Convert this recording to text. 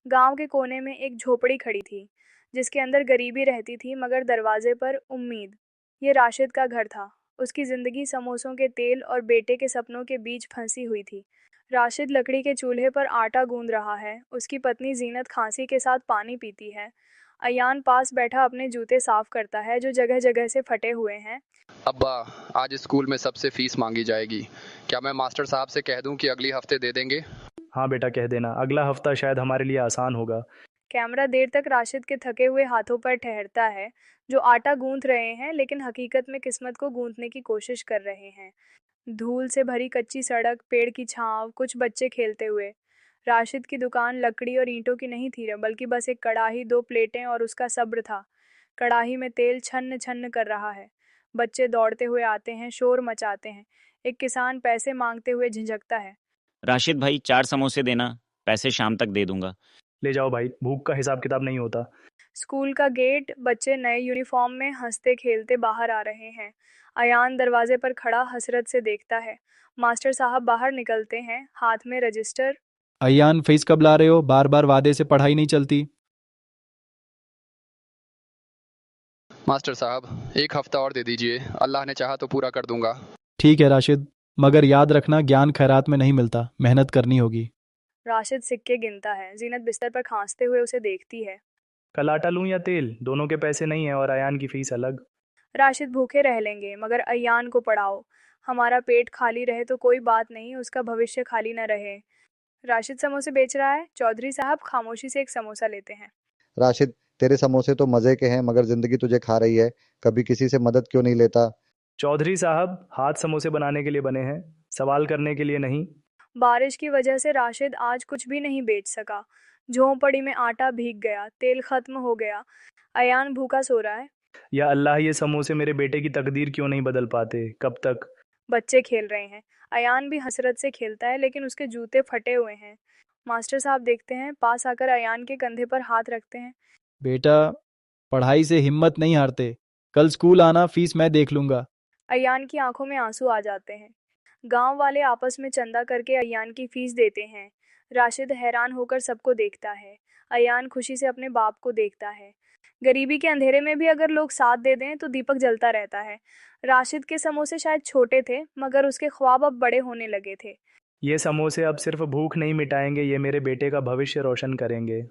गांव के कोने में एक झोपड़ी खड़ी थी, जिसके अंदर गरीबी रहती थी मगर दरवाजे पर उम्मीद। ये राशिद का घर था। उसकी जिंदगी समोसों के तेल और बेटे के सपनों के बीच फंसी हुई थी। राशिद लकड़ी के चूल्हे पर आटा गूंद रहा है। उसकी पत्नी जीनत खांसी के साथ पानी पीती है। अयान पास बैठा अपने जूते साफ करता है जो जगह जगह से फटे हुए हैं। अब्बा, आज स्कूल में सबसे फीस मांगी जाएगी। क्या मैं मास्टर साहब से कह दूं कि अगली हफ्ते दे देंगे? हाँ बेटा, कह देना, अगला हफ्ता शायद हमारे लिए आसान होगा। कैमरा देर तक राशिद के थके हुए हाथों पर ठहरता है, जो आटा गूंथ रहे हैं लेकिन हकीकत में किस्मत को गूंथने की कोशिश कर रहे हैं। धूल से भरी कच्ची सड़क, पेड़ की छांव, कुछ बच्चे खेलते हुए। राशिद की दुकान लकड़ी और ईंटों की नहीं थी, बल्कि बस एक कड़ाही, दो प्लेटें और उसका सब्र था। कड़ाही में तेल छन्न छन्न कर रहा है। बच्चे दौड़ते हुए आते हैं, शोर मचाते हैं। एक किसान पैसे मांगते हुए झिझकता है। राशिद भाई 4 समोसे देना, पैसे शाम तक दे दूंगा। ले जाओ भाई, भूख का हिसाब किताब नहीं होता। स्कूल का गेट, बच्चे नए यूनिफॉर्म में हंसते खेलते बाहर आ रहे हैं। अयान दरवाजे पर खड़ा हसरत से देखता है। मास्टर साहब बाहर निकलते हैं, हाथ में रजिस्टर। अयान, फीस कब ला रहे हो? बार बार वादे से पढ़ाई नहीं चलती। मास्टर साहब, एक हफ्ता और दे दीजिए, अल्लाह ने चाहा तो पूरा कर दूंगा। ठीक है राशिद, मगर याद रखना, ज्ञान खैरात में नहीं मिलता, मेहनत करनी होगी। राशिद सिक्के गिनता है। जीनत बिस्तर पर खांसते हुए उसे देखती है। कल आटा लूं या तेल? दोनों के पैसे नहीं है और अयान की फीस अलग। राशिद, भूखे रह लेंगे मगर अयान को पढ़ाओ। हमारा पेट खाली रहे तो कोई बात नहीं, उसका भविष्य खाली न रहे। राशिद समोसे बेच रहा है। चौधरी साहब खामोशी से एक समोसा लेते हैं। राशिद, तेरे समोसे तो मजे के हैं मगर जिंदगी तुझे खा रही है। कभी किसी से मदद क्यों नहीं लेता? चौधरी साहब हाथ समोसे बनाने के लिए बने हैं, सवाल करने के लिए नहीं। बारिश की वजह से राशिद आज कुछ भी नहीं बेच सका। झोंपड़ी में आटा भीग गया, तेल खत्म हो गया। अयान भूखा सो रहा है। या अल्लाह, ये समोसे मेरे बेटे की तकदीर क्यों नहीं बदल पाते? कब तक? बच्चे खेल रहे हैं। अयान भी हसरत से खेलता है लेकिन उसके जूते फटे हुए हैं। मास्टर साहब देखते हैं, पास आकर अयान के कंधे पर हाथ रखते हैं। बेटा, पढ़ाई से हिम्मत नहीं हारते। कल स्कूल आना, फीस मैं देख लूंगा। अयान की आंखों में आंसू आ जाते हैं। गांव वाले आपस में चंदा करके अयान की फीस देते हैं। राशिद हैरान होकर सबको देखता है। अयान खुशी से अपने बाप को देखता है। गरीबी के अंधेरे में भी अगर लोग साथ दे दें तो दीपक जलता रहता है। राशिद के समोसे शायद छोटे थे मगर उसके ख्वाब अब बड़े होने लगे थे। ये समोसे अब सिर्फ भूख नहीं मिटाएंगे, ये मेरे बेटे का भविष्य रोशन करेंगे।